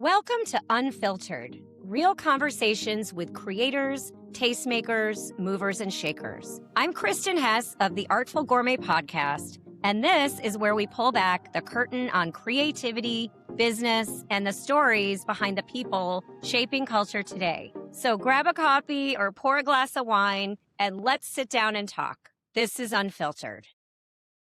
Welcome to Unfiltered, real conversations with creators, tastemakers, movers, and shakers. I'm Kristen Hess of the Artful Gourmet Podcast, and this is where we pull back the curtain on creativity, business, and the stories behind the people shaping culture today. So grab a coffee or pour a glass of wine, and let's sit down and talk. This is Unfiltered.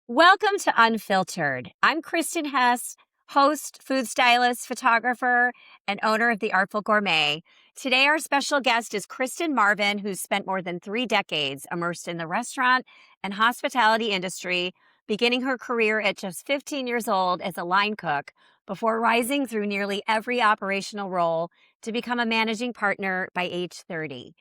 Welcome to Unfiltered. I'm Kristen Hess, host, food stylist, photographer, and owner of the Artful Gourmet. Today, our special guest is Christin Marvin, who's spent more than 3 decades immersed in the restaurant and hospitality industry, beginning her career at just 15 years old as a line cook before rising through nearly every operational role to become a managing partner by age 30.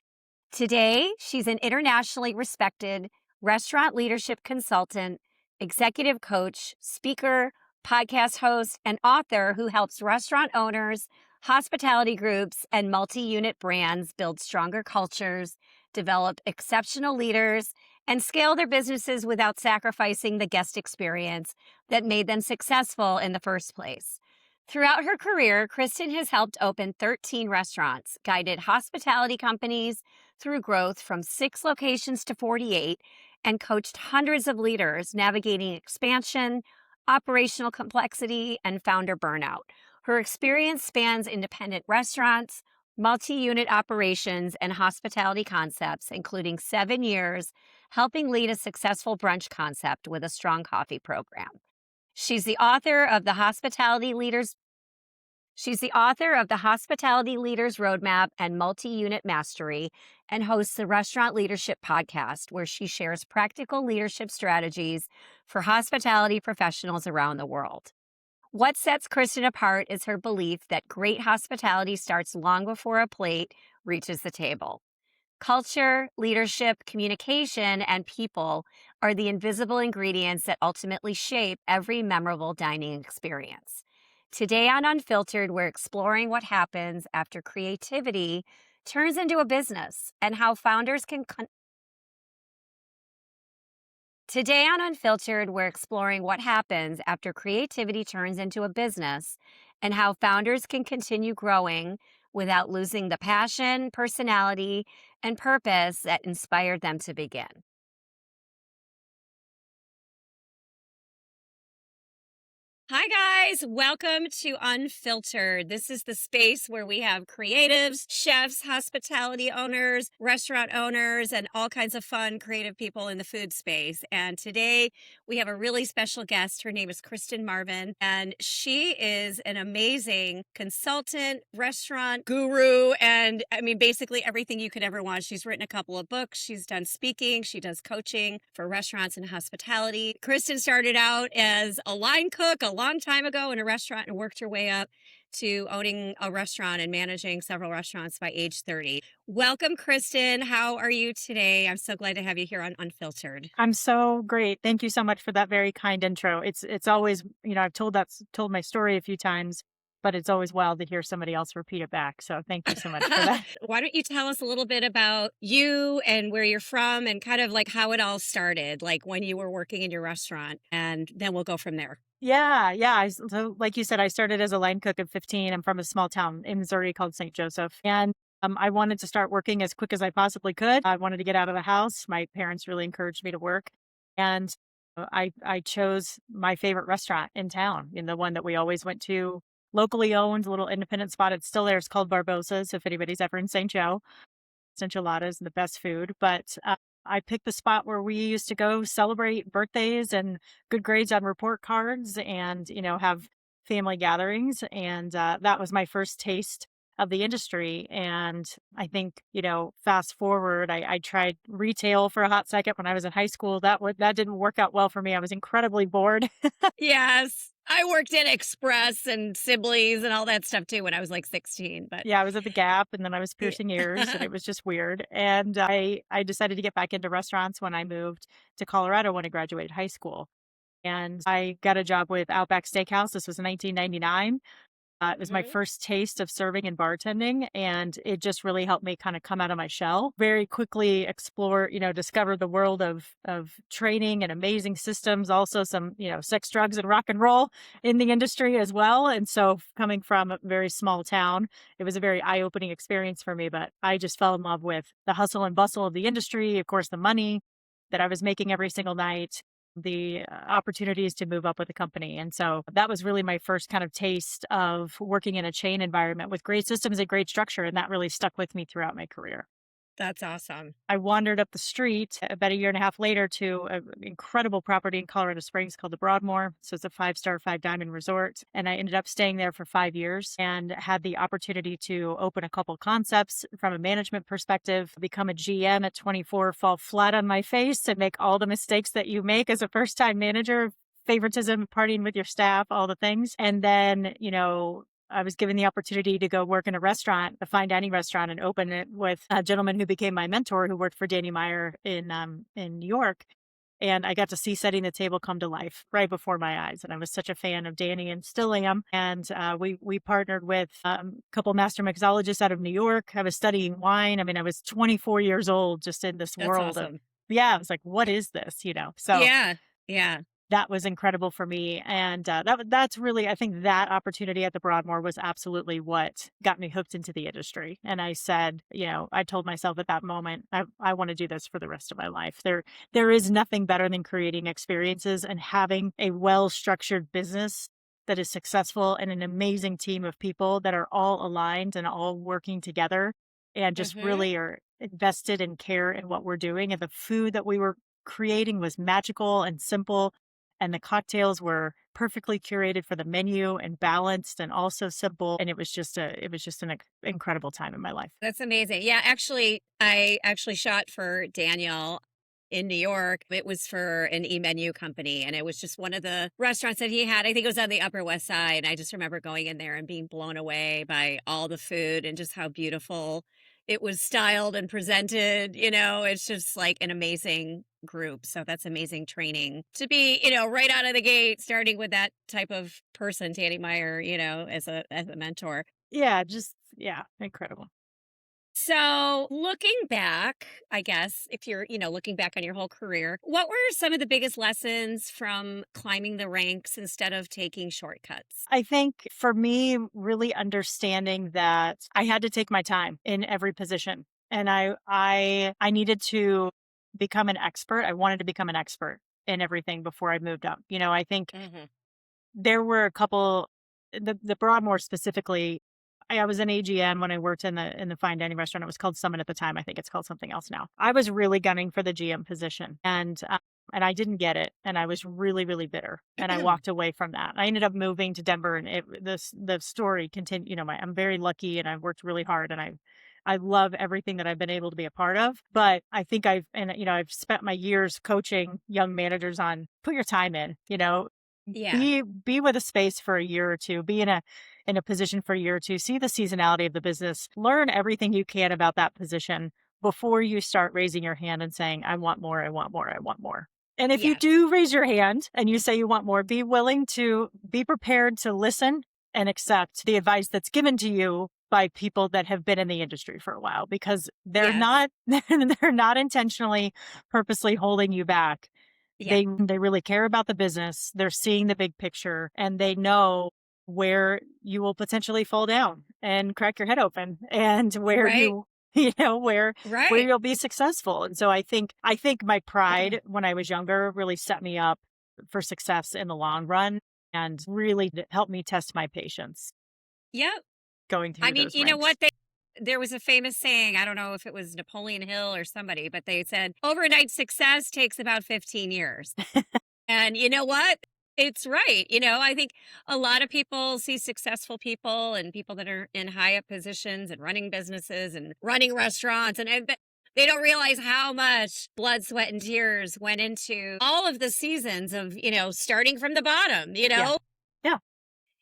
Today, she's an internationally respected restaurant leadership consultant, executive coach, speaker, podcast host, and author who helps restaurant owners, hospitality groups, and multi-unit brands build stronger cultures, develop exceptional leaders, and scale their businesses without sacrificing the guest experience that made them successful in the first place. Throughout her career, Christin has helped open 13 restaurants, guided hospitality companies through growth from 6 locations to 48, and coached hundreds of leaders navigating expansion, operational complexity, and founder burnout. Her experience spans independent restaurants, multi-unit operations, and hospitality concepts, including 7 years helping lead a successful brunch concept with a strong coffee program. She's the author of the Hospitality Leaders Roadmap and Multi-Unit Mastery, and hosts the Restaurant Leadership Podcast, where she shares practical leadership strategies for hospitality professionals around the world. What sets Christin apart is her belief that great hospitality starts long before a plate reaches the table. Culture, leadership, communication, and people are the invisible ingredients that ultimately shape every memorable dining experience. Today on Unfiltered, we're exploring what happens after creativity turns into a business and how founders can Today on Unfiltered, we're exploring what happens after creativity turns into a business and how founders can continue growing without losing the passion, personality, and purpose that inspired them to begin. Hi, guys. Welcome to Unfiltered. This is the space where we have creatives, chefs, hospitality owners, restaurant owners, and all kinds of fun, creative people in the food space. And today we have a really special guest. Her name is Christin Marvin, and she is an amazing consultant, restaurant guru, and basically everything you could ever want. She's written a couple of books. She's done speaking. She does coaching for restaurants and hospitality. Christin started out as a line cook a long time ago in a restaurant and worked her way up to owning a restaurant and managing several restaurants by age 30. Welcome, Christin. How are you today? I'm so glad to have you here on Unfiltered. I'm so great. Thank you so much for that very kind intro. It's always, I've told my story a few times, but it's always wild to hear somebody else repeat it back. So thank you so much for that. Why don't you tell us a little bit about you and where you're from and kind of like how it all started, like when you were working in your restaurant, and then we'll go from there. Yeah. So like you said, I started as a line cook at 15. I'm from a small town in Missouri called St. Joseph. And I wanted to start working as quick as I possibly could. I wanted to get out of the house. My parents really encouraged me to work. And I chose my favorite restaurant in town, the one that we always went to, locally owned, a little independent spot. It's still there. It's called Barbossa's, if anybody's ever in St. Joe. It's enchiladas and the best food. But I picked the spot where we used to go celebrate birthdays and good grades on report cards and, have family gatherings. And that was my first taste of the industry. And I think, fast forward, I tried retail for a hot second when I was in high school. That didn't work out well for me. I was incredibly bored. Yes. I worked in Express and Sibley's and all that stuff too when I was like 16. But yeah, I was at the Gap and then I was piercing ears and it was just weird. And I decided to get back into restaurants when I moved to Colorado when I graduated high school. And I got a job with Outback Steakhouse. This was in 1999. It was my first taste of serving and bartending, and it just really helped me kind of come out of my shell. Very quickly explore, discover the world of training and amazing systems, also some, sex, drugs, and rock and roll in the industry as well. And so coming from a very small town, it was a very eye-opening experience for me, but I just fell in love with the hustle and bustle of the industry, of course, the money that I was making every single night, the opportunities to move up with the company. And so that was really my first kind of taste of working in a chain environment with great systems and great structure. And that really stuck with me throughout my career. That's awesome. I wandered up the street about a year and a half later to an incredible property in Colorado Springs called the Broadmoor. So it's a 5-star, 5-diamond resort. And I ended up staying there for 5 years and had the opportunity to open a couple concepts from a management perspective, become a GM at 24, fall flat on my face and make all the mistakes that you make as a first-time manager, favoritism, partying with your staff, all the things. And then, I was given the opportunity to go work in a restaurant, a fine dining restaurant, and open it with a gentleman who became my mentor, who worked for Danny Meyer in New York. And I got to see Setting the Table come to life right before my eyes. And I was such a fan of Danny and still am. And we partnered with a couple master mixologists out of New York. I was studying wine. I mean, I was 24 years old, just in this That's world awesome. I was like, what is this? So Yeah. that was incredible for me. And that's really, I think that opportunity at the Broadmoor was absolutely what got me hooked into the industry. And I said, I told myself at that moment, I want to do this for the rest of my life. There is nothing better than creating experiences and having a well-structured business that is successful and an amazing team of people that are all aligned and all working together and just really are invested in care in what we're doing. And the food that we were creating was magical and simple. And the cocktails were perfectly curated for the menu and balanced and also simple. And it was just an incredible time in my life. That's amazing. Yeah, I actually shot for Daniel in New York. It was for an e-menu company, and it was just one of the restaurants that he had. I think it was on the Upper West Side. And I just remember going in there and being blown away by all the food and just how beautiful it was styled and presented. It's just like an amazing group. So that's amazing training to be, right out of the gate, starting with that type of person, Danny Meyer, as a mentor. Yeah, incredible. So looking back, I guess, if you're, looking back on your whole career, what were some of the biggest lessons from climbing the ranks instead of taking shortcuts? I think for me, really understanding that I had to take my time in every position. And I needed to become an expert. I wanted to become an expert in everything before I moved up. I think there were a couple, the Broadmoor specifically. I was an AGM when I worked in the fine dining restaurant. It was called Summit at the time. I think it's called something else now. I was really gunning for the GM position, and I didn't get it, and I was really, really bitter, and I walked away from that. I ended up moving to Denver, and the story continued. I'm very lucky, and I've worked really hard, and I love everything that I've been able to be a part of. But I think I've spent my years coaching young managers on put your time in. Be with a space for a year or two. Be in a position for a year or two. See the seasonality of the business. Learn everything you can about that position before you start raising your hand and saying, "I want more. I want more. I want more." And if you do raise your hand and you say you want more, be prepared to listen and accept the advice that's given to you by people that have been in the industry for a while, because they're not intentionally, purposely holding you back. They really care about the business. They're seeing the big picture, and they know where you will potentially fall down and crack your head open, and where where you'll be successful. And so I think my pride when I was younger really set me up for success in the long run, and really helped me test my patience. Yep. Going through those you know what? There was a famous saying, I don't know if it was Napoleon Hill or somebody, but they said, overnight success takes about 15 years. And you know what? It's right. I think a lot of people see successful people and people that are in high up positions and running businesses and running restaurants, and they don't realize how much blood, sweat, and tears went into all of the seasons of, starting from the bottom, Yeah.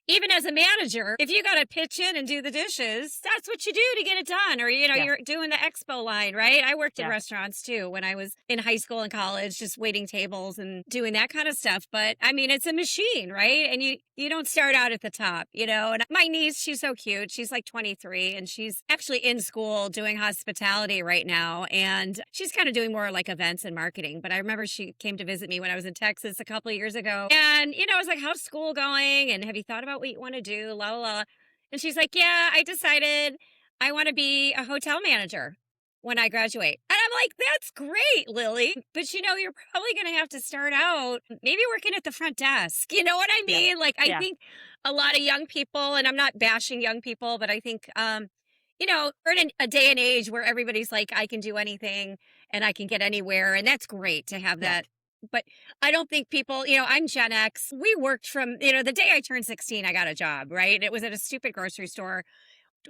even as a manager, if you got to pitch in and do the dishes, that's what you do to get it done. Or, you're doing the expo line, right? I worked in restaurants too when I was in high school and college, just waiting tables and doing that kind of stuff. But I mean, it's a machine, right? And you don't start out at the top, and my niece, she's so cute. She's like 23 and she's actually in school doing hospitality right now. And she's kind of doing more like events and marketing. But I remember she came to visit me when I was in Texas a couple of years ago. And, I was like, how's school going? And have you thought about what you want to do? La, la, la. And she's like, yeah, I decided I want to be a hotel manager when I graduate. And I'm like, that's great, Lily. But you're probably going to have to start out maybe working at the front desk. You know what I mean? I think a lot of young people, and I'm not bashing young people, but I think, we're in a day and age where everybody's like, I can do anything and I can get anywhere. And that's great to have that. But I don't think people, I'm Gen X. We worked from, the day I turned 16, I got a job, right? It was at a stupid grocery store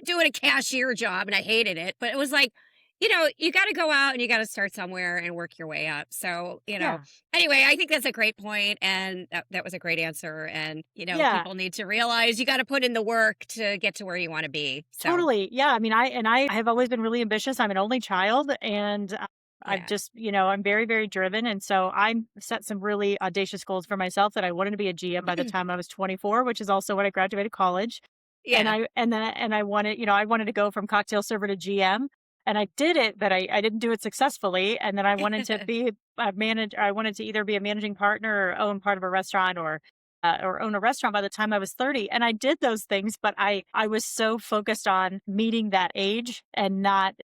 doing a cashier job and I hated it. But it was like, you got to go out and you got to start somewhere and work your way up. So, anyway, I think that's a great point. And that was a great answer. And, people need to realize you got to put in the work to get to where you want to be. So. Totally. Yeah. I mean, I have always been really ambitious. I'm an only child and I've just, I'm very, very driven. And so I set some really audacious goals for myself that I wanted to be a GM by the time I was 24, which is also when I graduated college. Yeah. And I wanted, I wanted to go from cocktail server to GM. And I did it, but I didn't do it successfully. And then I wanted to be a manager. I wanted to either be a managing partner or own part of a restaurant or own a restaurant by the time I was 30. And I did those things, but I was so focused on meeting that age and not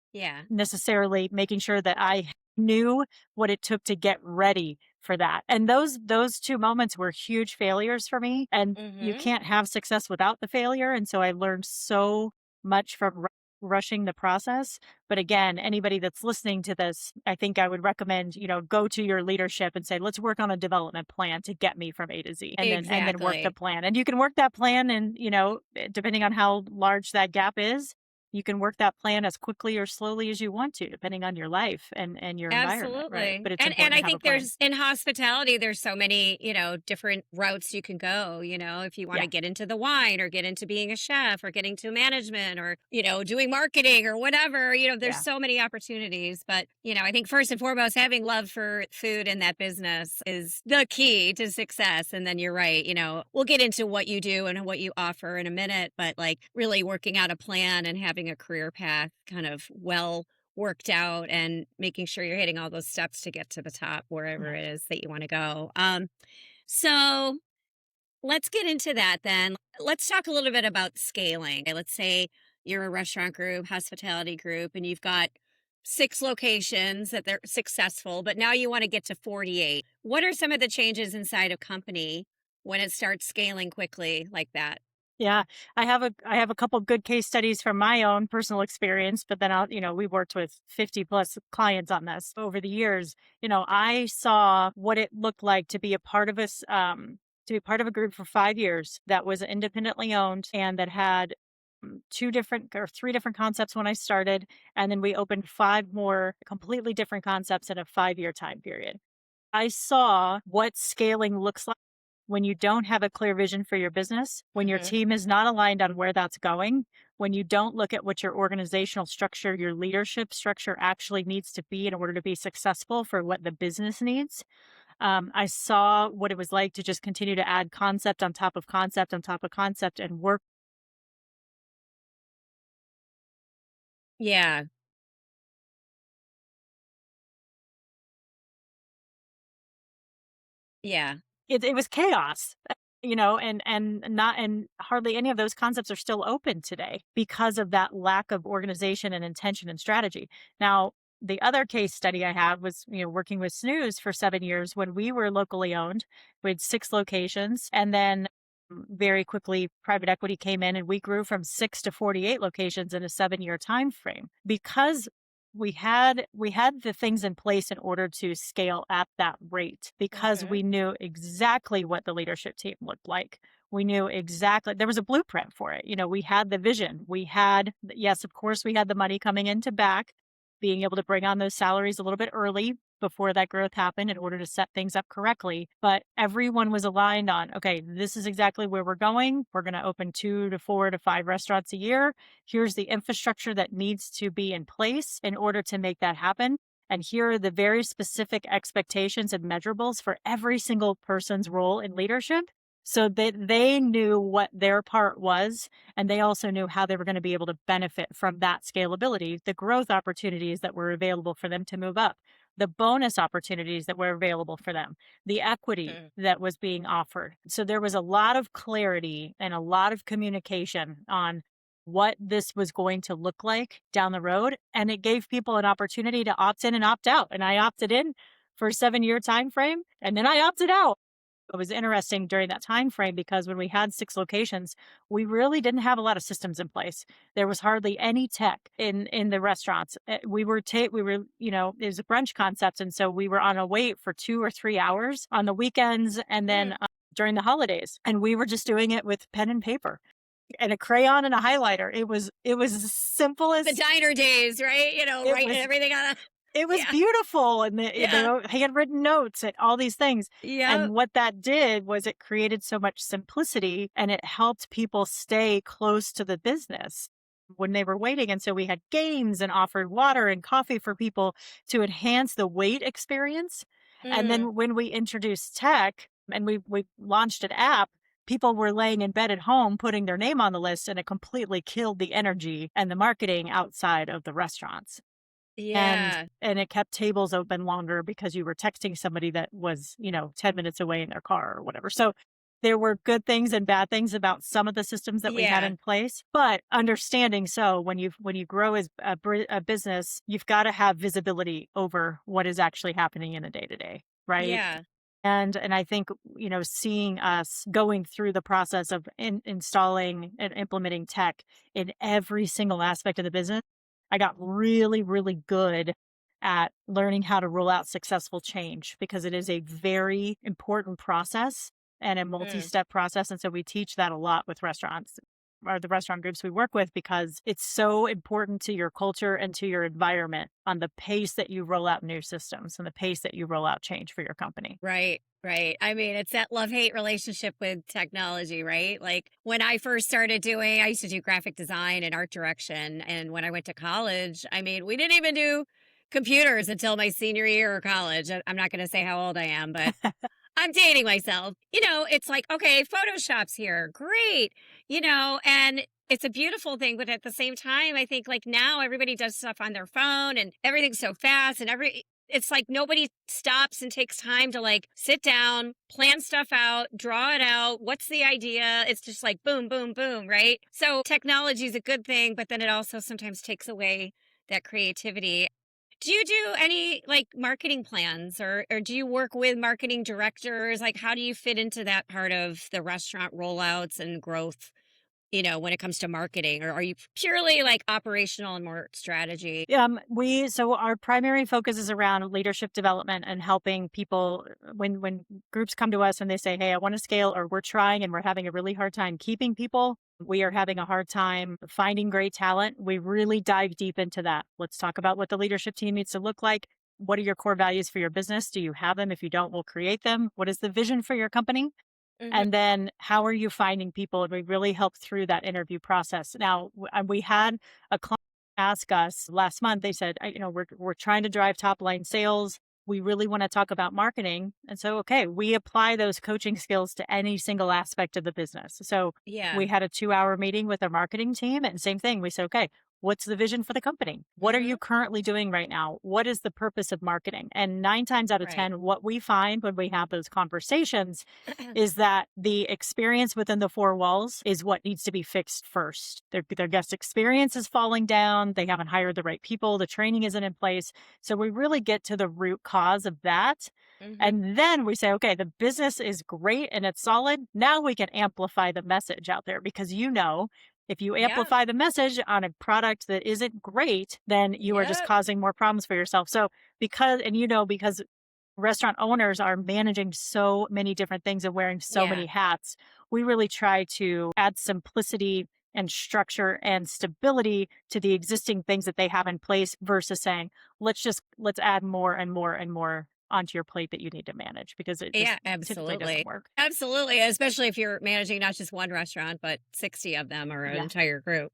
necessarily making sure that I knew what it took to get ready for that. And those two moments were huge failures for me. And you can't have success without the failure. And so I learned so much from rushing the process. But again, anybody that's listening to this, I think I would recommend, go to your leadership and say, let's work on a development plan to get me from A to Z and then work the plan. And you can work that plan and, depending on how large that gap is, you can work that plan as quickly or slowly as you want to, depending on your life and your environment. Right? But it's and I think there's in hospitality, there's so many, different routes you can go, if you want to get into the wine or get into being a chef or getting to management or, doing marketing or whatever, there's so many opportunities. But, I think first and foremost, having love for food in that business is the key to success. And then you're right, we'll get into what you do and what you offer in a minute, but like really working out a plan and having a career path kind of well worked out and making sure you're hitting all those steps to get to the top, wherever it is that you want to go. So let's get into that then. Let's talk a little bit about scaling. Let's say you're a restaurant group, hospitality group, and you've got 6 locations that they're successful, but now you want to get to 48. What are some of the changes inside a company when it starts scaling quickly like that? Yeah, I have a couple good case studies from my own personal experience, but then we've worked with 50 plus clients on this over the years. I saw what it looked like to be a part of us, to be part of a group for 5 years that was independently owned and that had 3 different concepts when I started. And then we opened 5 more completely different concepts in a 5-year time period. I saw what scaling looks like when you don't have a clear vision for your business, when your team is not aligned on where that's going, when you don't look at what your organizational structure, your leadership structure actually needs to be in order to be successful for what the business needs. I saw what it was like to just continue to add concept on top of concept on top of concept and work. Yeah. Yeah. It was chaos, and hardly any of those concepts are still open today because of that lack of organization and intention and strategy. Now, the other case study I had was, working with Snooze for 7 years when we were locally owned. We had 6 locations, and then very quickly private equity came in and we grew from 6 to 48 locations in a 7-year time frame because we had the things in place in order to scale at that rate because we knew exactly what the leadership team looked like. We knew exactly, there was a blueprint for it. We had the vision. We had, yes, of course, we had the money coming in to back, being able to bring on those salaries a little bit early before that growth happened in order to set things up correctly. But everyone was aligned on, okay, this is exactly where we're going. We're going to open 2 to 4 to 5 restaurants a year. Here's the infrastructure that needs to be in place in order to make that happen. And here are the very specific expectations and measurables for every single person's role in leadership, so that they knew what their part was. And they also knew how they were going to be able to benefit from that scalability, the growth opportunities that were available for them to move up, the bonus opportunities that were available for them, the equity that was being offered. So there was a lot of clarity and a lot of communication on what this was going to look like down the road. And it gave people an opportunity to opt in and opt out. And I opted in for a 7-year time frame, and then I opted out. It was interesting during that time frame because when we had 6 locations, we really didn't have a lot of systems in place. There was hardly any tech in the restaurants. We were, it was a brunch concept, and so we were on a wait for 2 or 3 hours on the weekends, and then during the holidays, and we were just doing it with pen and paper and a crayon and a highlighter. It was as simple as the diner days, right? Writing everything on. It was beautiful, and the handwritten notes and all these things. Yeah. And what that did was it created so much simplicity, and it helped people stay close to the business when they were waiting. And so we had games and offered water and coffee for people to enhance the wait experience. And then when we introduced tech and we launched an app, people were laying in bed at home, putting their name on the list, and it completely killed the energy and the marketing outside of the restaurants. Yeah. And it kept tables open longer because you were texting somebody that was, 10 minutes away in their car or whatever. So there were good things and bad things about some of the systems that we had in place, but understanding, so when you grow as a business, you've got to have visibility over what is actually happening in a day-to-day, right? Yeah. And I think, seeing us going through the process of installing and implementing tech in every single aspect of the business, I got really, really good at learning how to roll out successful change, because it is a very important process and a multi-step process. And so we teach that a lot with restaurants, or the restaurant groups we work with, because it's so important to your culture and to your environment on the pace that you roll out new systems and the pace that you roll out change for your company. Right. I mean, it's that love-hate relationship with technology, right? Like when I first started I used to do graphic design and art direction. And when I went to college, I mean, we didn't even do computers until my senior year of college. I'm not going to say how old I am, but I'm dating myself. It's like, okay, Photoshop's here. Great. And it's a beautiful thing. But at the same time, I think like now everybody does stuff on their phone and everything's so fast, and it's like nobody stops and takes time to like sit down, plan stuff out, draw it out. What's the idea? It's just like boom, boom, boom, right? So technology is a good thing, but then it also sometimes takes away that creativity. Do you do any like marketing plans, or do you work with marketing directors? Like, how do you fit into that part of the restaurant rollouts and growth, when it comes to marketing? Or are you purely like operational and more strategy? So our primary focus is around leadership development and helping people when groups come to us and they say, hey, I want to scale, or we're trying and we're having a really hard time keeping people. We are having a hard time finding great talent. We really dive deep into that. Let's talk about what the leadership team needs to look like. What are your core values for your business? Do you have them? If you don't, we'll create them. What is the vision for your company? And then how are you finding people? And we really helped through that interview process. Now, we had a client ask us last month. They said, we're trying to drive top line sales. We really want to talk about marketing. And so, okay, we apply those coaching skills to any single aspect of the business. So we had a 2-hour meeting with our marketing team, and same thing. We said, okay, what's the vision for the company? What are you currently doing right now? What is the purpose of marketing? And 9 times out of 10, what we find when we have those conversations is that the experience within the 4 walls is what needs to be fixed first. Their guest experience is falling down. They haven't hired the right people. The training isn't in place. So we really get to the root cause of that. And then we say, okay, the business is great and it's solid. Now we can amplify the message out there, because if you amplify the message on a product that isn't great, then you are just causing more problems for yourself. So because restaurant owners are managing so many different things and wearing so many hats, we really try to add simplicity and structure and stability to the existing things that they have in place versus saying, let's add more and more and more onto your plate that you need to manage, because it just Yeah, typically doesn't work. Absolutely. Especially if you're managing not just one restaurant, but 60 of them or an Yeah. entire group.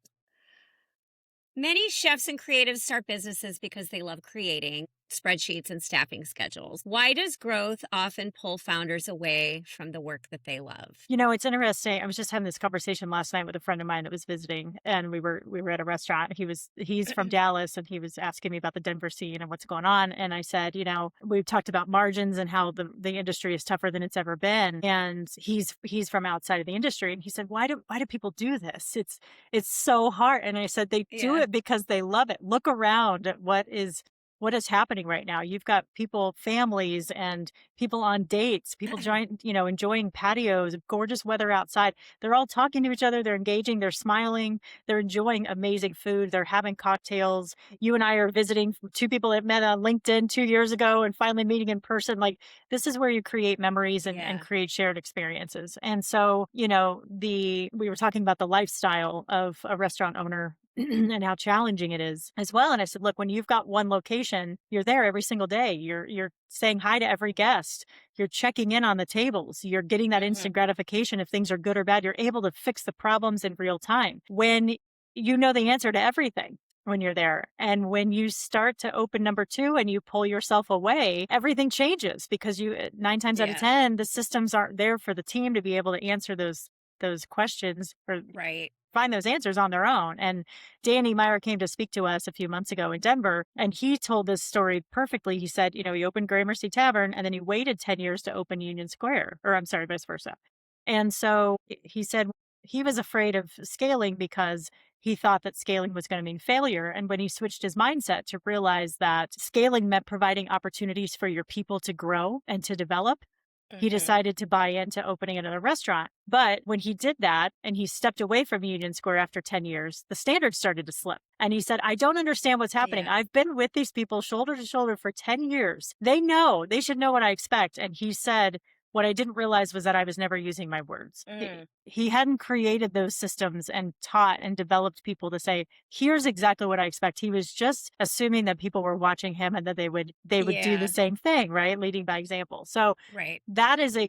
Many chefs and creatives start businesses because they love creating spreadsheets and staffing schedules. Why does growth often pull founders away from the work that they love? It's interesting. I was just having this conversation last night with a friend of mine that was visiting, and we were at a restaurant. He's from Dallas, and he was asking me about the Denver scene and what's going on. And I said, we've talked about margins and how the industry is tougher than it's ever been. And he's from outside of the industry, and he said, why do people do this? It's so hard. And I said, they do it because they love it. Look around at what is happening right now. You've got people, families, and people on dates, people enjoying patios, gorgeous weather outside. They're all talking to each other. They're engaging. They're smiling. They're enjoying amazing food. They're having cocktails. You and I are visiting two people that met on LinkedIn 2 years ago and finally meeting in person. Like, this is where you create memories and create shared experiences. And so, we were talking about the lifestyle of a restaurant owner and how challenging it is as well. And I said, look, when you've got one location, you're there every single day. You're saying hi to every guest. You're checking in on the tables. You're getting that instant gratification if things are good or bad. You're able to fix the problems in real time when you know the answer to everything when you're there. And when you start to open number 2 and you pull yourself away, everything changes, because 9 times out of 10, the systems aren't there for the team to be able to answer those questions or find those answers on their own. And Danny Meyer came to speak to us a few months ago in Denver, and he told this story perfectly. He said, he opened Gramercy Tavern, and then he waited 10 years to open Union Square, or I'm sorry, vice versa. And so he said he was afraid of scaling because he thought that scaling was going to mean failure. And when he switched his mindset to realize that scaling meant providing opportunities for your people to grow and to develop, he decided to buy into opening another restaurant. But when he did that and he stepped away from Union Square after 10 years, the standards started to slip. And he said, I don't understand what's happening. I've been with these people shoulder to shoulder for 10 years. They should know what I expect. And he said, what I didn't realize was that I was never using my words. He hadn't created those systems and taught and developed people to say, here's exactly what I expect. He was just assuming that people were watching him and that they would do the same thing, right? Leading by example. So that is a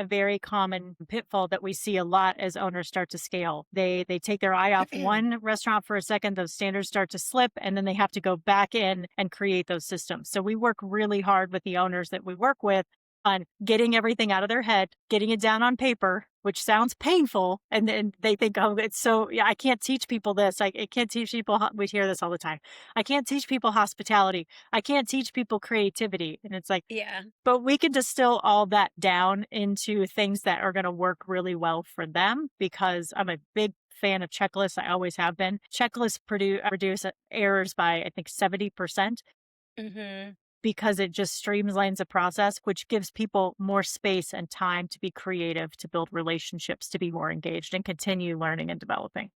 very common pitfall that we see a lot as owners start to scale. They take their eye off one restaurant for a second, those standards start to slip, and then they have to go back in and create those systems. So we work really hard with the owners that we work with on getting everything out of their head, getting it down on paper, which sounds painful. And then they think, I can't teach people this. I can't teach people, we hear this all the time. I can't teach people hospitality. I can't teach people creativity. And it's like, but we can distill all that down into things that are going to work really well for them, because I'm a big fan of checklists. I always have been. Checklists reduce errors by, I think, 70%. Because it just streamlines the process, which gives people more space and time to be creative, to build relationships, to be more engaged, and continue learning and developing.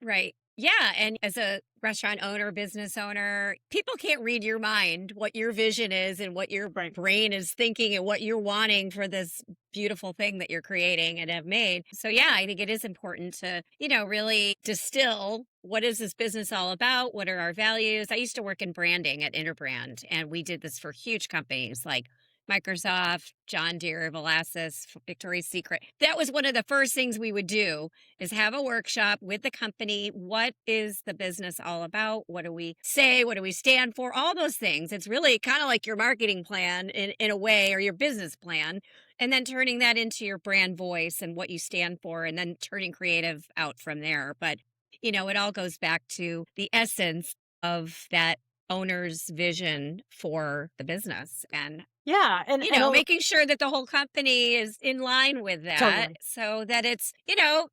Right. Yeah. And as a restaurant owner, business owner, people can't read your mind, what your vision is and what your brain is thinking and what you're wanting for this beautiful thing that you're creating and have made. So yeah, I think it is important to, really distill, what is this business all about? What are our values? I used to work in branding at Interbrand, and we did this for huge companies like Microsoft, John Deere, Velasas, Victoria's Secret. That was one of the first things we would do, is have a workshop with the company. What is the business all about? What do we say? What do we stand for? All those things. It's really kind of like your marketing plan in a way, or your business plan, and then turning that into your brand voice and what you stand for, and then turning creative out from there. But, it all goes back to the essence of that owner's vision for the business. And and making sure that the whole company is in line with that, so that it's,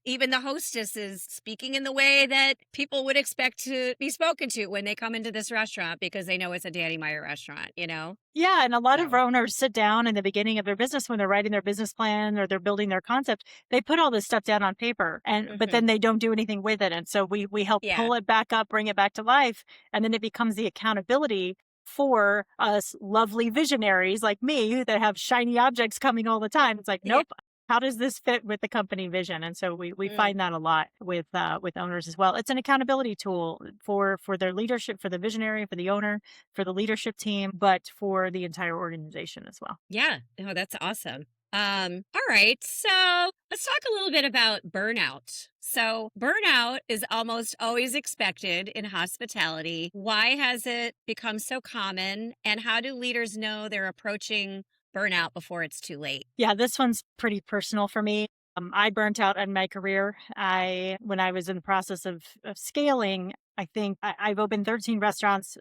even the hostess is speaking in the way that people would expect to be spoken to when they come into this restaurant, because they know it's a Danny Meyer restaurant, Yeah. And a lot of owners sit down in the beginning of their business when they're writing their business plan or they're building their concept. They put all this stuff down on paper, but then they don't do anything with it. And so we help pull it back up, bring it back to life. And then it becomes the accountability for us lovely visionaries like me that have shiny objects coming all the time. It's like, nope, how does this fit with the company vision? And so we Mm. find that a lot with owners as well. It's an accountability tool for their leadership, for the visionary, for the owner, for the leadership team, but for the entire organization as well. Yeah. Oh, that's awesome. All right. So let's talk a little bit about burnout. So burnout is almost always expected in hospitality. Why has it become so common? And how do leaders know they're approaching burnout before it's too late? Yeah, this one's pretty personal for me. I burnt out in my career. When I was in the process of scaling, I think I've opened 13 restaurants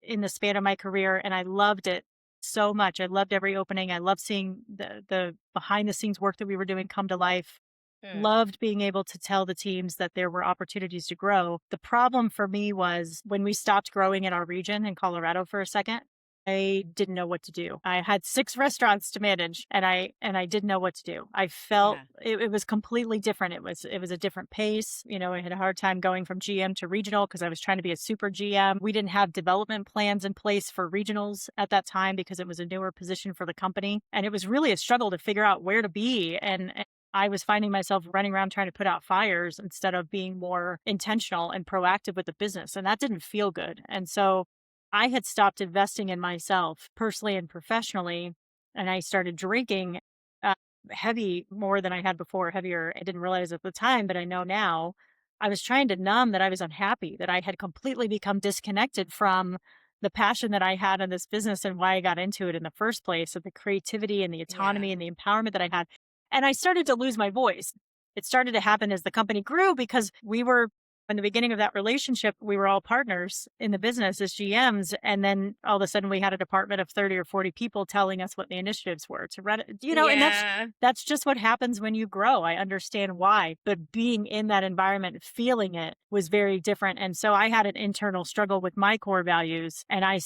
in the span of my career, and I loved it so much. I loved every opening. I loved seeing the behind the scenes work that we were doing come to life. Mm. Loved being able to tell the teams that there were opportunities to grow. The problem for me was when we stopped growing in our region in Colorado for a second, I didn't know what to do. I had 6 restaurants to manage, and I didn't know what to do. I felt Yeah. it was completely different. It was a different pace. I had a hard time going from GM to regional because I was trying to be a super GM. We didn't have development plans in place for regionals at that time because it was a newer position for the company, and it was really a struggle to figure out where to be. And I was finding myself running around trying to put out fires instead of being more intentional and proactive with the business, and that didn't feel good. And so I had stopped investing in myself personally and professionally, and I started drinking uh, heavy more than I had before, heavier. I didn't realize at the time, but I know now. I was trying to numb that I was unhappy, that I had completely become disconnected from the passion that I had in this business and why I got into it in the first place, of the creativity and the Yeah. autonomy and the empowerment that I had. And I started to lose my voice. It started to happen as the company grew because in the beginning of that relationship, we were all partners in the business as GMs. And then all of a sudden we had a department of 30 or 40 people telling us what the initiatives were to run it, and Yeah. that's just what happens when you grow. I understand why, but being in that environment, feeling it was very different. And so I had an internal struggle with my core values, and I Mm.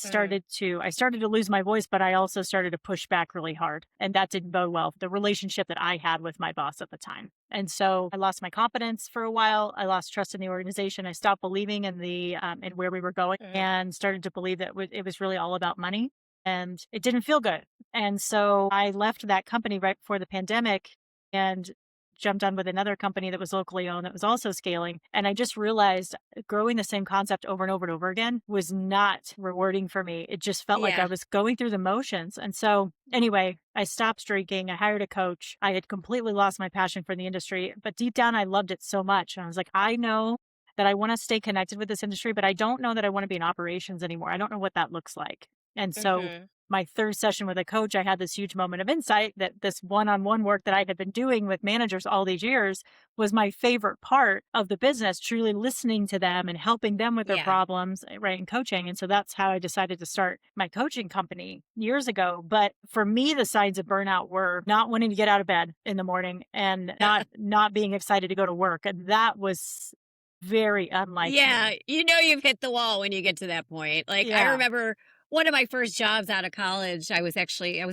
started to lose my voice, but I also started to push back really hard. And that didn't bode well for the relationship that I had with my boss at the time. And so I lost my confidence for a while. I lost trust in the organization. I stopped believing in in where we were going, Mm. and started to believe that it was really all about money, and it didn't feel good. And so I left that company right before the pandemic and jumped on with another company that was locally owned that was also scaling. And I just realized growing the same concept over and over and over again was not rewarding for me. It just felt like I Yeah. was going through the motions. And so anyway, I stopped drinking. I hired a coach. I had completely lost my passion for the industry, but deep down, I loved it so much. And I was like, I know that I want to stay connected with this industry, but I don't know that I want to be in operations anymore. I don't know what that looks like. And so Hmm. my third session with a coach, I had this huge moment of insight that this one-on-one work that I had been doing with managers all these years was my favorite part of the business, truly listening to them and helping them with their Yeah. problems, right, and coaching. And so that's how I decided to start my coaching company years ago. But for me, the signs of burnout were not wanting to get out of bed in the morning and not being excited to go to work. And that was very unlike Yeah, me. you've hit the wall when you get to that point. Like, I Yeah. remember one of my first jobs out of college, I was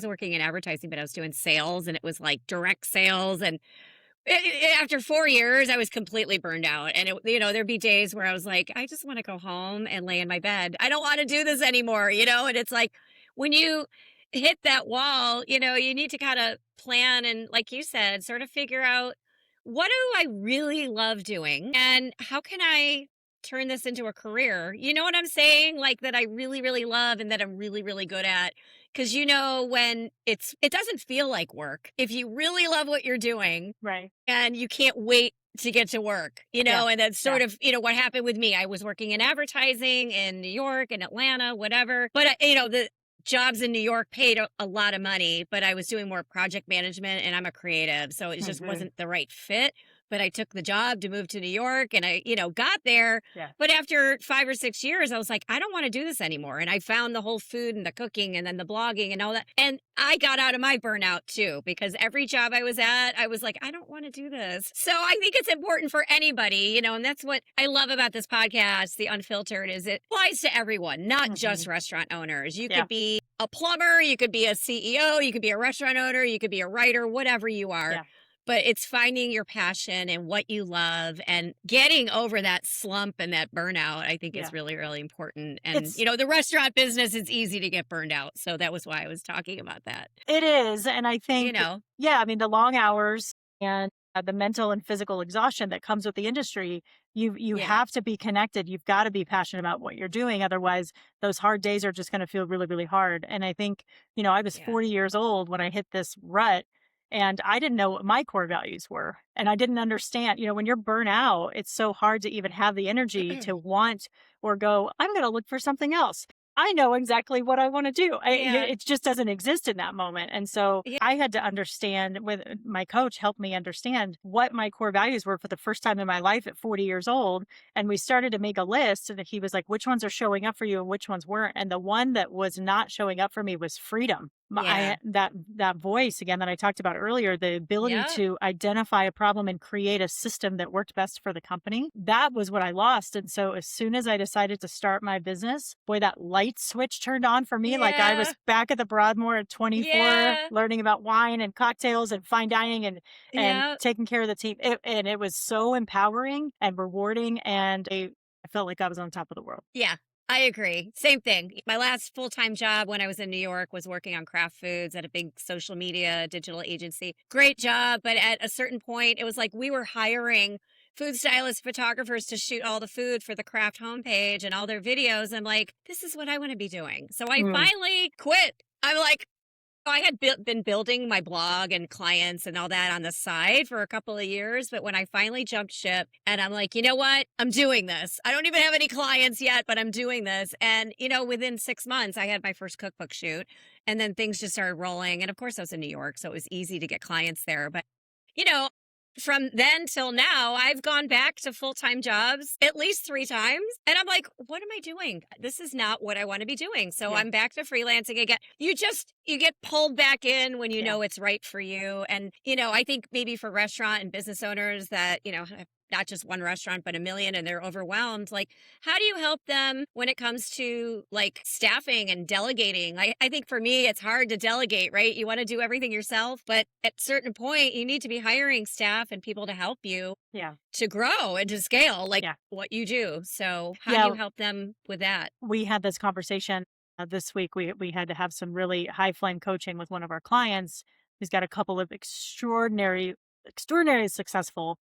working in advertising, but I was doing sales, and it was like direct sales. And after 4 years, I was completely burned out. And there'd be days where I was like, I just want to go home and lay in my bed. I don't want to do this anymore, and it's like when you hit that wall, you need to kind of plan and, like you said, sort of figure out, what do I really love doing? And how can I turn this into a career? You know what I'm saying? Like, that I really, really love and that I'm really, really good at. Because when it doesn't feel like work. If you really love what you're doing Right. and you can't wait to get to work, Yeah. and that's Yeah. sort of, what happened with me. I was working in advertising in New York and Atlanta, whatever. But, the jobs in New York paid a lot of money, but I was doing more project management, and I'm a creative. So it just Mhm. wasn't the right fit. But I took the job to move to New York, and I, got there. Yeah. But after 5 or 6 years, I was like, I don't want to do this anymore. And I found the whole food and the cooking and then the blogging and all that. And I got out of my burnout too, because every job I was at, I was like, I don't want to do this. So I think it's important for anybody, and that's what I love about this podcast, The Unfiltered, is it applies to everyone, not just Mhm. restaurant owners. You Yeah. could be a plumber, you could be a CEO, you could be a restaurant owner, you could be a writer, whatever you are. Yeah. But it's finding your passion and what you love and getting over that slump and that burnout, I think is really, really important. And, It's the restaurant business, it's easy to get burned out. So that was why I was talking about that. It is. And I You think, know, yeah, I mean, the long hours and the mental and physical exhaustion that comes with the industry, you yeah, have to be connected. You've got to be passionate about what you're doing. Otherwise, those hard days are just going to feel really, really hard. And I think, I was yeah. 40 years old when I hit this rut and I didn't know what my core values were. And I didn't understand, when you're burnt out, it's so hard to even have the energy to want or go, I'm going to look for something else. I know exactly what I want to do. Yeah, It just doesn't exist in that moment. And so yeah, I had to understand with my coach helped me understand what my core values were for the first time in my life at 40 years old. And we started to make a list and he was like, which ones are showing up for you and which ones weren't? And the one that was not showing up for me was freedom. yeah, That voice again that I talked about earlier, the ability yeah, to identify a problem and create a system that worked best for the company, that was what I lost. And so as soon as I decided to start my business, boy, that light switch turned on for me. Like I yeah, was back at the Broadmoor at 24, yeah, learning about wine and cocktails and fine dining and yeah, taking care of the team. And it was so empowering and rewarding. And I felt like I was on top of the world. yeah. I agree. Same thing. My last full-time job when I was in New York was working on craft foods at a big social media digital agency. Great job. But at a certain point, it was like we were hiring food stylists, photographers to shoot all the food for the craft homepage and all their videos. I'm like, this is what I want to be doing. So I Mm. finally quit. I'm like, I had been building my blog and clients and all that on the side for a couple of years. But when I finally jumped ship and I'm like, you know what? I'm doing this. I don't even have any clients yet, but I'm doing this. And, within 6 months, I had my first cookbook shoot and then things just started rolling. And of course, I was in New York, so it was easy to get clients there. But, you know, from then till now, I've gone back to full-time jobs at least 3 times. And I'm like, what am I doing? This is not what I want to be doing. So Yeah. I'm back to freelancing again. You get pulled back in when you Yeah. know it's right for you. And, I think maybe for restaurant and business owners that, have not just one restaurant, but a million and they're overwhelmed. Like, how do you help them when it comes to like staffing and delegating? I think for me, it's hard to delegate, right? You want to do everything yourself, but at a certain point, you need to be hiring staff and people to help you Yeah. to grow and to scale like Yeah. what you do. So how do Yeah. you help them with that? We had this conversation this week. We had to have some really high flame coaching with one of our clients who's got a couple of extraordinarily successful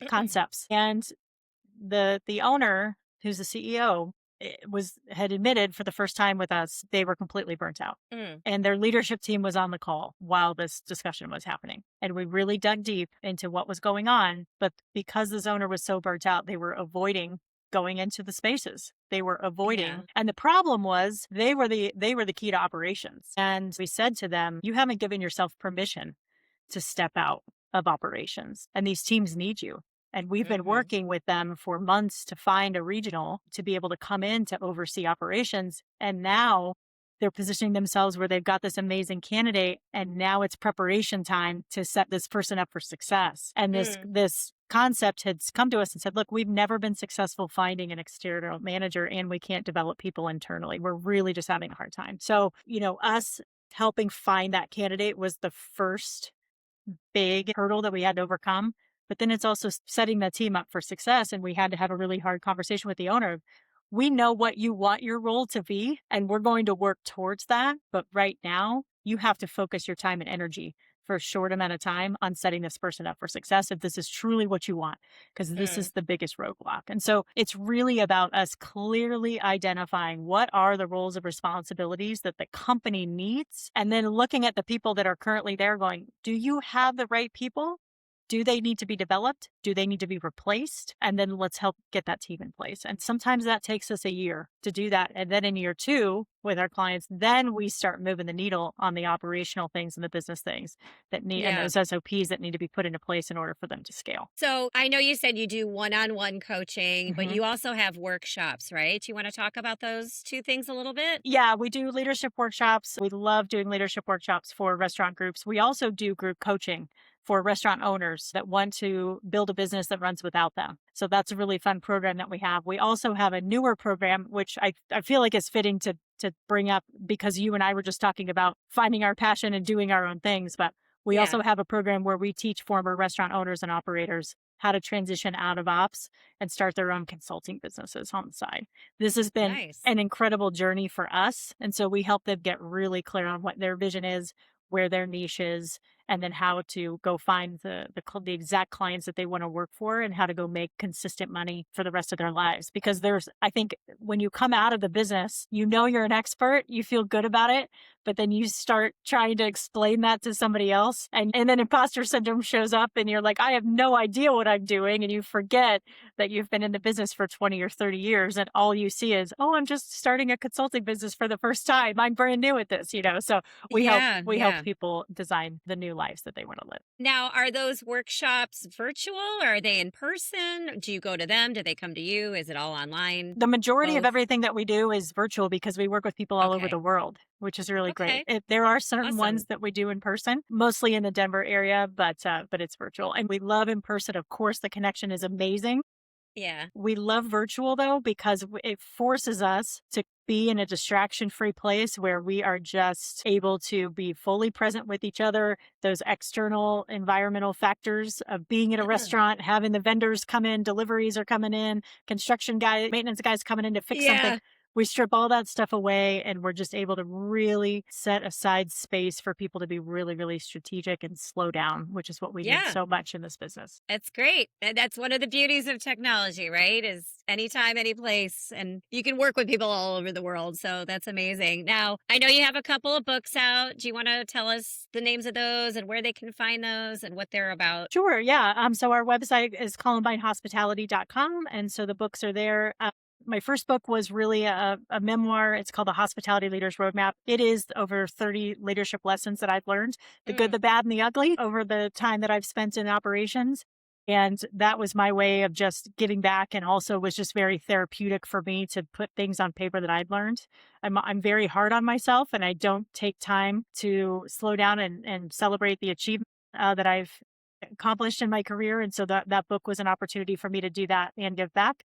concepts. And the owner, who's the CEO, had admitted for the first time with us they were completely burnt out. Mm, And their leadership team was on the call while this discussion was happening. And we really dug deep into what was going on. But because this owner was so burnt out, they were avoiding going into the spaces. They were avoiding. yeah. And the problem was they were the key to operations. And we said to them, you haven't given yourself permission to step out of operations. And these teams need you. And we've been Hmm. working with them for months to find a regional to be able to come in to oversee operations. And now they're positioning themselves where they've got this amazing candidate. And now it's preparation time to set this person up for success. And Mm, this concept had come to us and said, look, we've never been successful finding an external manager and we can't develop people internally. We're really just having a hard time. So, us helping find that candidate was the first big hurdle that we had to overcome. But then it's also setting the team up for success. And we had to have a really hard conversation with the owner. We know what you want your role to be, and we're going to work towards that. But right now, you have to focus your time and energy for a short amount of time on setting this person up for success if this is truly what you want, because this mm, is the biggest roadblock. And so it's really about us clearly identifying what are the roles and responsibilities that the company needs, and then looking at the people that are currently there going, do you have the right people? Do they need to be developed? Do they need to be replaced? And then let's help get that team in place. And sometimes that takes us a year to do that. And then in year 2 with our clients, then we start moving the needle on the operational things and the business things that need, and yeah. those SOPs that need to be put into place in order for them to scale. So I know you said you do one-on-one coaching, but Mhm. you also have workshops, right? Do you want to talk about those two things a little bit? Yeah, we do leadership workshops. We love doing leadership workshops for restaurant groups. We also do group coaching for restaurant owners that want to build a business that runs without them. So that's a really fun program that we have. We also have a newer program, which I feel like is fitting to bring up because you and I were just talking about finding our passion and doing our own things. But We Yeah. also have a program where we teach former restaurant owners and operators how to transition out of ops and start their own consulting businesses on the side. This has been Nice. an incredible journey for us. And so we help them get really clear on what their vision is, where their niche is, and then how to go find the exact clients that they want to work for and how to go make consistent money for the rest of their lives. Because I think when you come out of the business, you know you're an expert, you feel good about it, but then you start trying to explain that to somebody else. And then imposter syndrome shows up and you're like, I have no idea what I'm doing. And you forget that you've been in the business for 20 or 30 years. And all you see is, oh, I'm just starting a consulting business for the first time. I'm brand new at this, So we help people design the new lives that they want to live. Now, are those workshops virtual or are they in person? Do you go to them? Do they come to you? Is it all online? The majority of Both? everything that we do is virtual because we work with people all over Okay. the world, which is really Okay. great. There are certain Awesome. ones that we do in person, mostly in the Denver area, but it's virtual. And we love in person. Of course, the connection is amazing. Yeah. We love virtual though, because it forces us to be in a distraction-free place where we are just able to be fully present with each other. Those external environmental factors of being in a Yeah. restaurant, having the vendors come in, deliveries are coming in, construction guys, maintenance guys coming in to fix something. Yeah. We strip all that stuff away and we're just able to really set aside space for people to be really, really strategic and slow down, which is what we need Yeah. so much in this business. That's great. And that's one of the beauties of technology, right? Is anytime, any place. And you can work with people all over the world. So that's amazing. Now, I know you have a couple of books out. Do you want to tell us the names of those and where they can find those and what they're about? Sure, yeah. So our website is columbinehospitality.com. And so the books are there. My first book was really a memoir. It's called The Hospitality Leader's Roadmap. It is over 30 leadership lessons that I've learned, the good, the bad, and the ugly over the time that I've spent in operations. And that was my way of just giving back, and also was just very therapeutic for me to put things on paper that I'd learned. I'm very hard on myself, and I don't take time to slow down and celebrate the achievement that I've accomplished in my career. And so that book was an opportunity for me to do that and give back.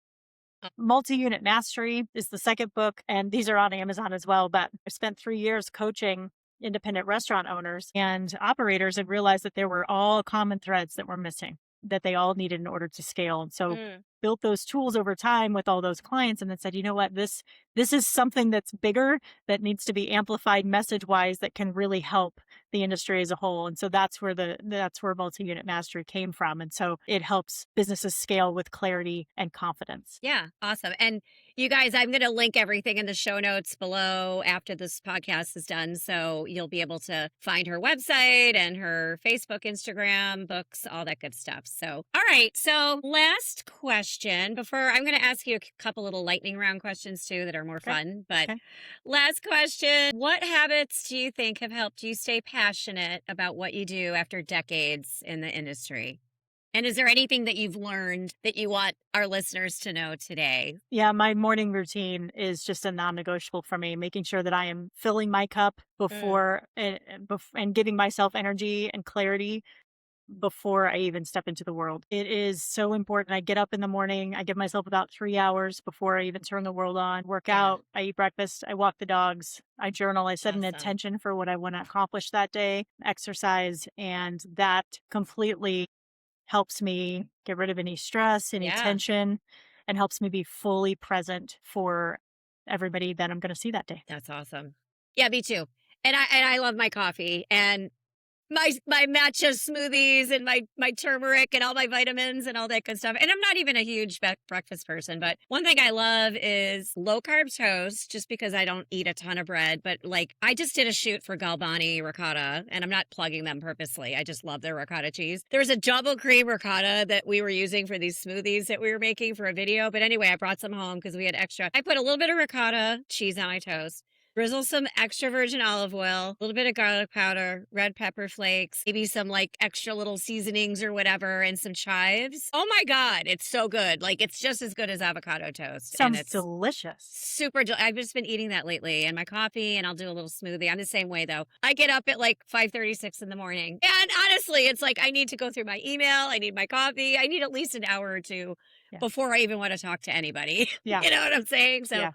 Multi-Unit Mastery is the second book, and these are on Amazon as well. But I spent 3 years coaching independent restaurant owners and operators and realized that there were all common threads that were missing, that they all needed in order to scale. And so built those tools over time with all those clients, and then said, you know what, this is something that's bigger, that needs to be amplified message-wise, that can really help the industry as a whole. And so that's where Multi-Unit Mastery came from. And so it helps businesses scale with clarity and confidence. Yeah, awesome. And you guys, I'm going to link everything in the show notes below after this podcast is done. So you'll be able to find her website and her Facebook, Instagram, books, all that good stuff. So, all right. So last question before I'm going to ask you a couple little lightning round questions too that are more fun. But last question, what habits do you think have helped you stay passionate about what you do after decades in the industry? And is there anything that you've learned that you want our listeners to know today? Yeah, my morning routine is just a non-negotiable for me, making sure that I am filling my cup before and giving myself energy and clarity before I even step into the world. It is so important. I get up in the morning. I give myself about 3 hours before I even turn the world on, work out, I eat breakfast, I walk the dogs, I journal, I set an intention for what I want to accomplish that day, exercise, and that completely helps me get rid of any stress, any tension, and helps me be fully present for everybody that I'm going to see that day. That's awesome. Yeah, me too. And I love my coffee and my matcha smoothies and my turmeric and all my vitamins and all that good stuff. And I'm not even a huge breakfast person, but one thing I love is low carb toast, just because I don't eat a ton of bread. But like, I just did a shoot for Galbani ricotta, and I'm not plugging them purposely. I just love their ricotta cheese. There's a double cream ricotta that we were using for these smoothies that we were making for a video. But anyway, I brought some home because we had extra. I put a little bit of ricotta cheese on my toast. Drizzle some extra virgin olive oil, a little bit of garlic powder, red pepper flakes, maybe some like extra little seasonings or whatever, and some chives. Oh my God, it's so good. Like, it's just as good as avocado toast. Sounds and it's delicious. Super. I've just been eating that lately, and my coffee, and I'll do a little smoothie. I'm the same way though. I get up at like 5:36 in the morning, and honestly, it's like I need to go through my email. I need my coffee. I need at least an hour or two before I even want to talk to anybody. Yeah. You know what I'm saying? So.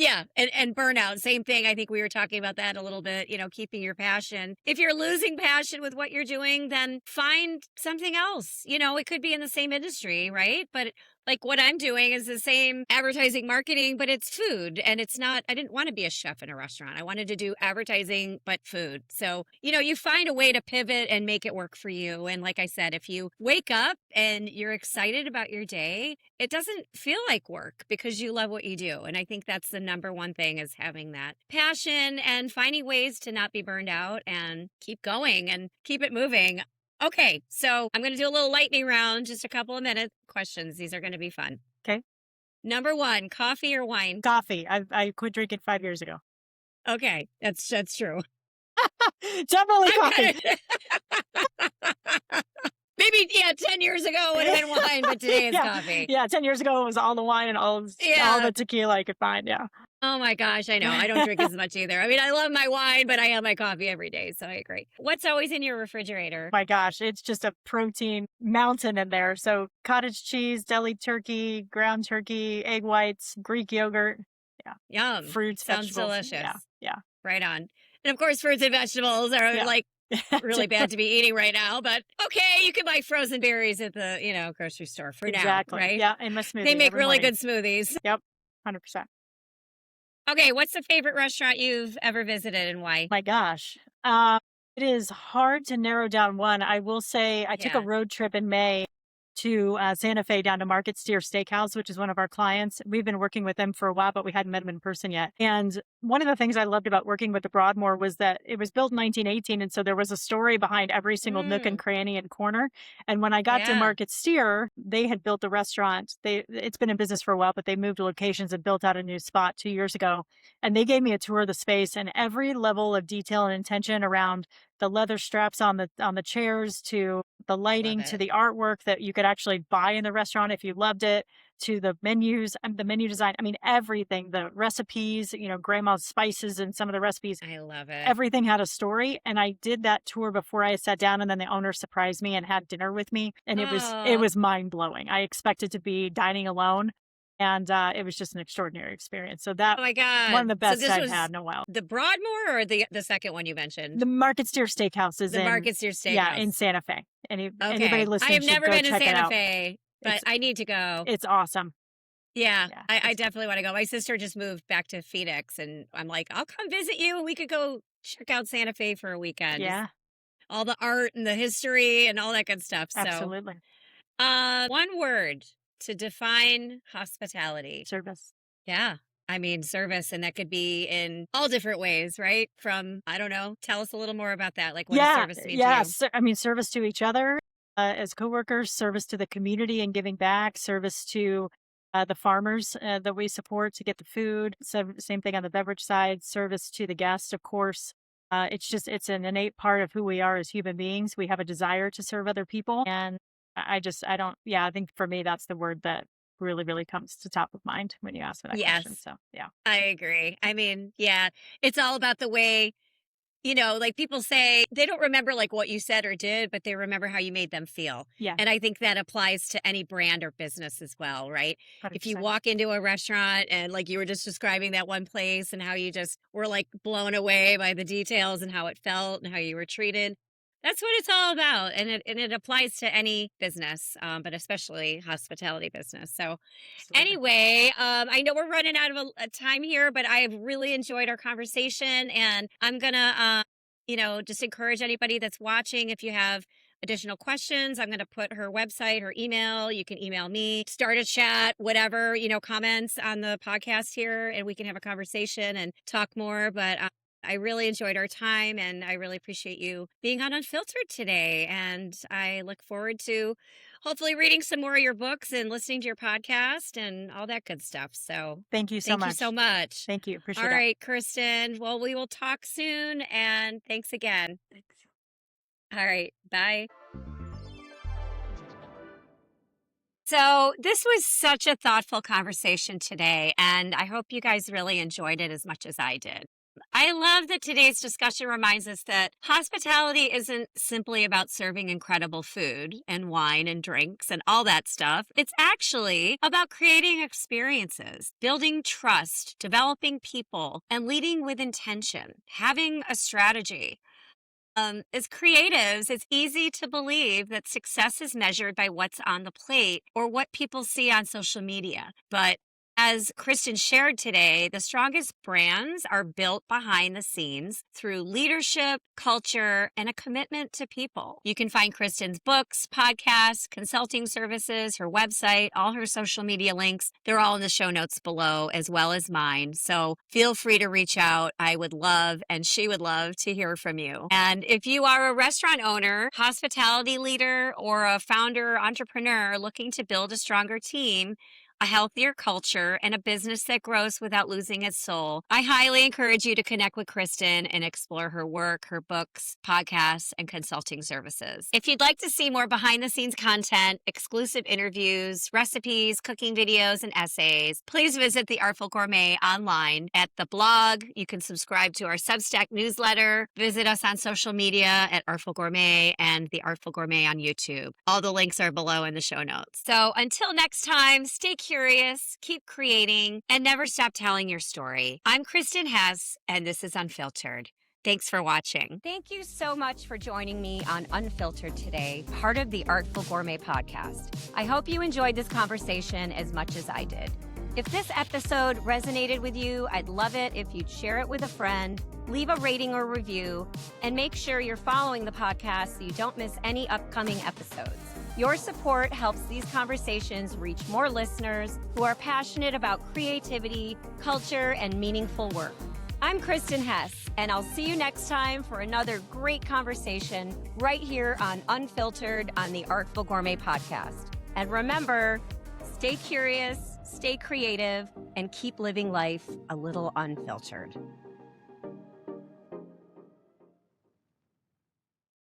Yeah. And burnout, same thing. I think we were talking about that a little bit, keeping your passion. If you're losing passion with what you're doing, then find something else. It could be in the same industry, right? But like what I'm doing is the same advertising marketing, but it's food. And it's not, I didn't want to be a chef in a restaurant. I wanted to do advertising, but food. So, you find a way to pivot and make it work for you. And like I said, if you wake up and you're excited about your day, it doesn't feel like work because you love what you do. And I think that's the number one thing is having that passion and finding ways to not be burned out and keep going and keep it moving. Okay, so I'm going to do a little lightning round, just a couple of minute questions. These are going to be fun. Okay. Number one, coffee or wine? Coffee. I quit drinking 5 years ago. Okay, that's true. Definitely coffee. Maybe, 10 years ago it would have been wine, but today it's coffee. Yeah, 10 years ago it was all the wine and all the tequila I could find, yeah. Oh my gosh, I know. I don't drink as much either. I mean, I love my wine, but I have my coffee every day, so I agree. What's always in your refrigerator? My gosh, it's just a protein mountain in there. So cottage cheese, deli turkey, ground turkey, egg whites, Greek yogurt. Yeah. Yum. Fruits, sounds vegetables. delicious. Yeah. Right on. And of course, fruits and vegetables are like really bad to be eating right now, but okay, you can buy frozen berries at the, grocery store for now, right? Yeah, in my smoothie. They make really morning. good smoothies. Yep, 100%. Okay, what's the favorite restaurant you've ever visited and why? My gosh. It is hard to narrow down one. I will say I took a road trip in May to Santa Fe down to Market Steer Steakhouse, which is one of our clients. We've been working with them for a while, but we hadn't met them in person yet. And one of the things I loved about working with the Broadmoor was that it was built in 1918. And so there was a story behind every single nook and cranny and corner. And when I got to Market Steer, they had built the restaurant. It's been in business for a while, but they moved locations and built out a new spot 2 years ago. And they gave me a tour of the space, and every level of detail and intention around the leather straps on the chairs, to the lighting, to the artwork that you could actually buy in the restaurant if you loved it, to the menus and the menu design. I mean, everything, the recipes, grandma's spices and some of the recipes. I love it. Everything had a story. And I did that tour before I sat down, and then the owner surprised me and had dinner with me. And it was mind blowing. I expected to be dining alone. And it was just an extraordinary experience. So that, oh my God, one of the best I've had in a while. The Broadmoor or the second one you mentioned? The Market Steer Steakhouse is in Market Steer Steakhouse. Yeah, in Santa Fe. Anybody listening I have should never go been to check it Santa out. Fe, but I need to go. It's awesome. Yeah, I definitely want to go. My sister just moved back to Phoenix, and I'm like, I'll come visit you. We could go check out Santa Fe for a weekend. Yeah. All the art and the history and all that good stuff. Absolutely. So, one word to define hospitality. Service. Yeah. I mean, service, and that could be in all different ways, right? From, I don't know, tell us a little more about that. Like, what does service mean to you? I mean, service to each other as coworkers, service to the community and giving back, service to the farmers that we support to get the food. So, same thing on the beverage side, service to the guest, of course. It's an innate part of who we are as human beings. We have a desire to serve other people. And I think for me, that's the word that really, really comes to top of mind when you ask for that question. So, yeah. I agree. I mean, it's all about the way, like people say they don't remember like what you said or did, but they remember how you made them feel. Yeah. And I think that applies to any brand or business as well, right? 100%. If you walk into a restaurant and like you were just describing that one place and how you just were like blown away by the details and how it felt and how you were treated. That's what it's all about. And it applies to any business, but especially hospitality business. So anyway, I know we're running out of a time here, but I have really enjoyed our conversation. And I'm going to, just encourage anybody that's watching, if you have additional questions, I'm going to put her website, her email. You can email me, start a chat, whatever, comments on the podcast here, and we can have a conversation and talk more. But I really enjoyed our time, and I really appreciate you being on Unfiltered today. And I look forward to hopefully reading some more of your books and listening to your podcast and all that good stuff. So thank you so much. Thank you so much. Thank you. Appreciate it. All right, Kristen. Well, we will talk soon, and thanks again. Thanks. All right. Bye. So this was such a thoughtful conversation today, and I hope you guys really enjoyed it as much as I did. I love that today's discussion reminds us that hospitality isn't simply about serving incredible food and wine and drinks and all that stuff. It's actually about creating experiences, building trust, developing people, and leading with intention, having a strategy. As creatives, it's easy to believe that success is measured by what's on the plate or what people see on social media. But as Kristen shared today, the strongest brands are built behind the scenes through leadership, culture, and a commitment to people. You can find Kristen's books, podcasts, consulting services, her website, all her social media links. They're all in the show notes below, as well as mine. So feel free to reach out. I would love, and she would love, to hear from you. And if you are a restaurant owner, hospitality leader, or a founder, entrepreneur looking to build a stronger team, a healthier culture, and a business that grows without losing its soul, I highly encourage you to connect with Kristen and explore her work, her books, podcasts, and consulting services. If you'd like to see more behind-the-scenes content, exclusive interviews, recipes, cooking videos, and essays, please visit The Artful Gourmet online at the blog. You can subscribe to our Substack newsletter, visit us on social media at Artful Gourmet and The Artful Gourmet on YouTube. All the links are below in the show notes. So until next time, stay curious, keep creating, and never stop telling your story. I'm Kristen Hess, and this is Unfiltered. Thanks for watching. Thank you so much for joining me on Unfiltered today, part of the Artful Gourmet Podcast. I hope you enjoyed this conversation as much as I did. If this episode resonated with you, I'd love it if you'd share it with a friend, leave a rating or review, and make sure you're following the podcast so you don't miss any upcoming episodes. Your support helps these conversations reach more listeners who are passionate about creativity, culture, and meaningful work. I'm Kristen Hess, and I'll see you next time for another great conversation right here on Unfiltered on the Artful Gourmet Podcast. And remember, stay curious, stay creative, and keep living life a little unfiltered.